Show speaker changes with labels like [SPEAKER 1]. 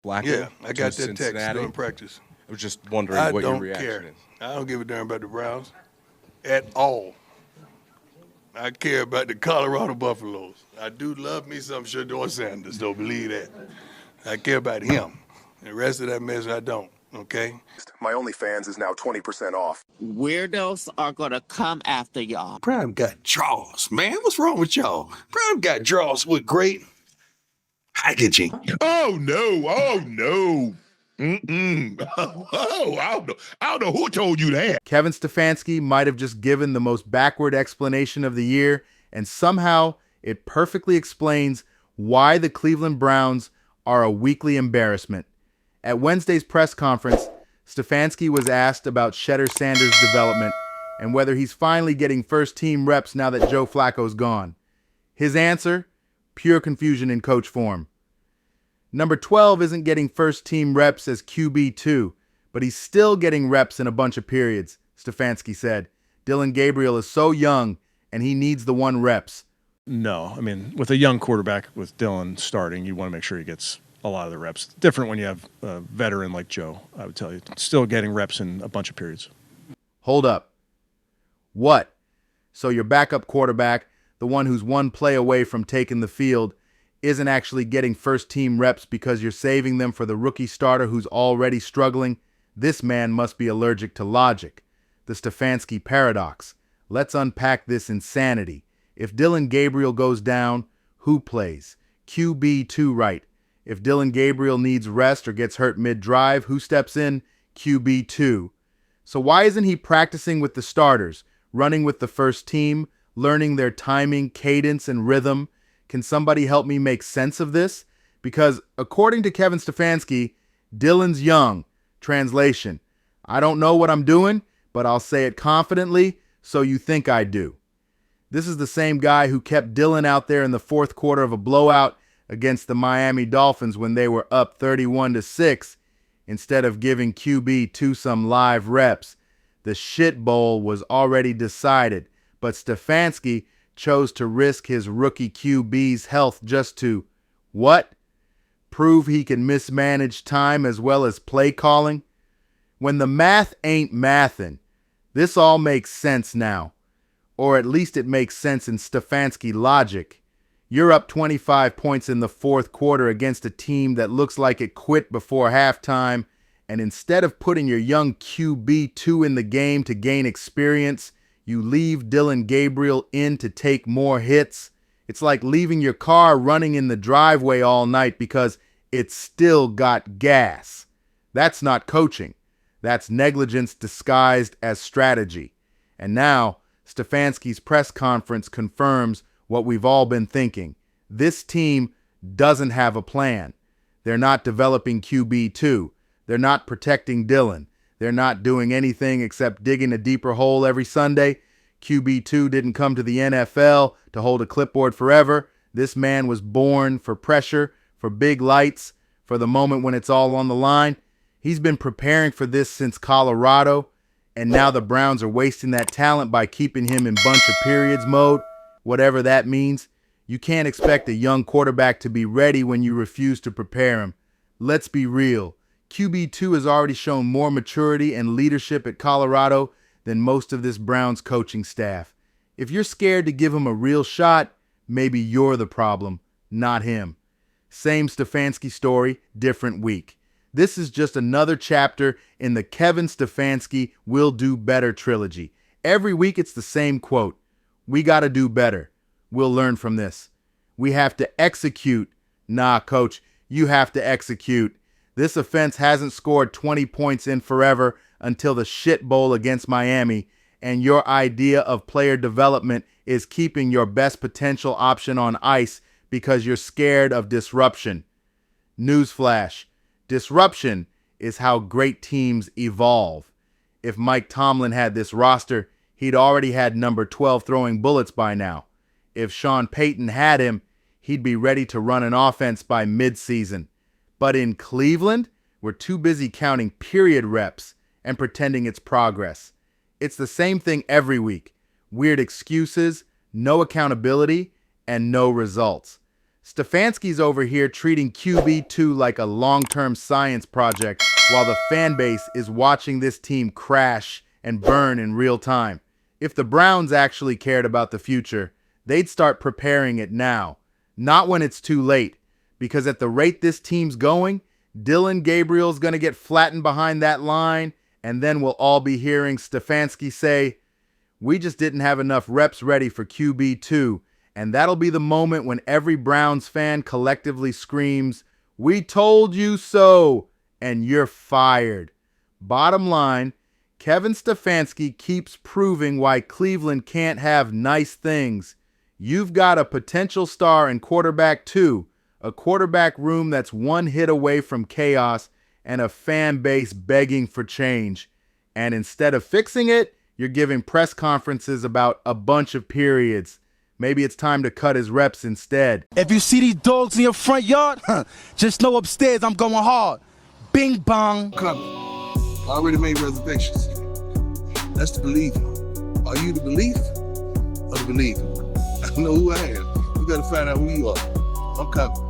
[SPEAKER 1] Flacco
[SPEAKER 2] Yeah, I
[SPEAKER 1] to
[SPEAKER 2] got that text
[SPEAKER 1] Cincinnati?
[SPEAKER 2] during practice.
[SPEAKER 1] I was just wondering
[SPEAKER 2] I
[SPEAKER 1] what your
[SPEAKER 2] don't
[SPEAKER 1] reaction
[SPEAKER 2] care.
[SPEAKER 1] is.
[SPEAKER 2] I don't give a damn about the Browns at all. I care about the Colorado Buffaloes. I do love me some Shedeur Sanders, don't believe that. I care about him. The rest of that mess, I don't. Okay?
[SPEAKER 3] My OnlyFans is now 20% off.
[SPEAKER 4] Weirdos are gonna come after y'all.
[SPEAKER 2] Prime got draws, man. What's wrong with y'all? Prime got draws with great packaging.
[SPEAKER 5] Oh no! Oh no! Mm-mm. Oh, I don't know who told you that.
[SPEAKER 6] Kevin Stefanski might have just given the most backward explanation of the year, and somehow it perfectly explains why the Cleveland Browns are a weekly embarrassment. At Wednesday's press conference, Stefanski was asked about Shedeur Sanders' development and whether he's finally getting first-team reps now that Joe Flacco's gone. His answer? Pure confusion in coach form. Number 12 isn't getting first-team reps as QB2, but he's still getting reps in a bunch of periods, Stefanski said. Dillon Gabriel is so young, and he needs the 1 reps.
[SPEAKER 7] No, I mean, with a young quarterback with Dillon starting, you want to make sure he gets a lot of the reps. Different when you have a veteran like Joe, I would tell you. Still getting reps in a bunch of periods.
[SPEAKER 6] Hold up. What? So your backup quarterback, the one who's 1 play away from taking the field, isn't actually getting first-team reps because you're saving them for the rookie starter who's already struggling? This man must be allergic to logic. The Stefanski paradox. Let's unpack this insanity. If Dillon Gabriel goes down, who plays? QB2, right. If Dillon Gabriel needs rest or gets hurt mid-drive, who steps in? QB2. So why isn't he practicing with the starters, running with the first team, learning their timing, cadence, and rhythm? Can somebody help me make sense of this? Because according to Kevin Stefanski, Dillon's young. Translation: I don't know what I'm doing, but I'll say it confidently, so you think I do. This is the same guy who kept Dillon out there in the 4th quarter of a blowout against the Miami Dolphins when they were up 31-6, instead of giving QB2 some live reps. The shit bowl was already decided, but Stefanski chose to risk his rookie QB's health just to, what? Prove he can mismanage time as well as play calling? When the math ain't mathin', this all makes sense now. Or at least it makes sense in Stefanski logic. You're up 25 points in the 4th quarter against a team that looks like it quit before halftime, and instead of putting your young QB2 in the game to gain experience, you leave Dillon Gabriel in to take more hits. It's like leaving your car running in the driveway all night because it's still got gas. That's not coaching. That's negligence disguised as strategy. And now, Stefanski's press conference confirms what we've all been thinking. This team doesn't have a plan. They're not developing QB2. They're not protecting Dillon. They're not doing anything except digging a deeper hole every Sunday. QB2 didn't come to the NFL to hold a clipboard forever. This man was born for pressure, for big lights, for the moment when it's all on the line. He's been preparing for this since Colorado, and now the Browns are wasting that talent by keeping him in bunch of periods mode, whatever that means. You can't expect a young quarterback to be ready when you refuse to prepare him. Let's be real. QB2 has already shown more maturity and leadership at Colorado than most of this Browns coaching staff. If you're scared to give him a real shot, maybe you're the problem, not him. Same Stefanski story, different week. This is just another chapter in the Kevin Stefanski Will Do Better trilogy. Every week it's the same quote. We got to do better. We'll learn from this. We have to execute. Nah, coach, you have to execute. This offense hasn't scored 20 points in forever until the shit bowl against Miami, and your idea of player development is keeping your best potential option on ice because you're scared of disruption. Newsflash. Disruption is how great teams evolve. If Mike Tomlin had this roster, he'd already had number 12 throwing bullets by now. If Sean Payton had him, he'd be ready to run an offense by midseason. But in Cleveland, we're too busy counting period reps and pretending it's progress. It's the same thing every week. Weird excuses, no accountability, and no results. Stefanski's over here treating QB2 like a long-term science project while the fan base is watching this team crash and burn in real time. If the Browns actually cared about the future, they'd start preparing it now, not when it's too late, because at the rate this team's going, Dillon Gabriel's going to get flattened behind that line, and then we'll all be hearing Stefanski say, "We just didn't have enough reps ready for QB2, and that'll be the moment when every Browns fan collectively screams, 'We told you so,' and you're fired." Bottom line, Kevin Stefanski keeps proving why Cleveland can't have nice things. You've got a potential star in quarterback 2, a quarterback room that's one hit away from chaos, and a fan base begging for change. And instead of fixing it, you're giving press conferences about a bunch of periods. Maybe it's time to cut his reps instead.
[SPEAKER 1] If you see these dogs in your front yard, just know upstairs I'm going hard. Bing bong.
[SPEAKER 2] Coming. I already made reservations. That's the believer. Are you the believer or the believer? I know who I am. We gotta find out who you are. I'm coming.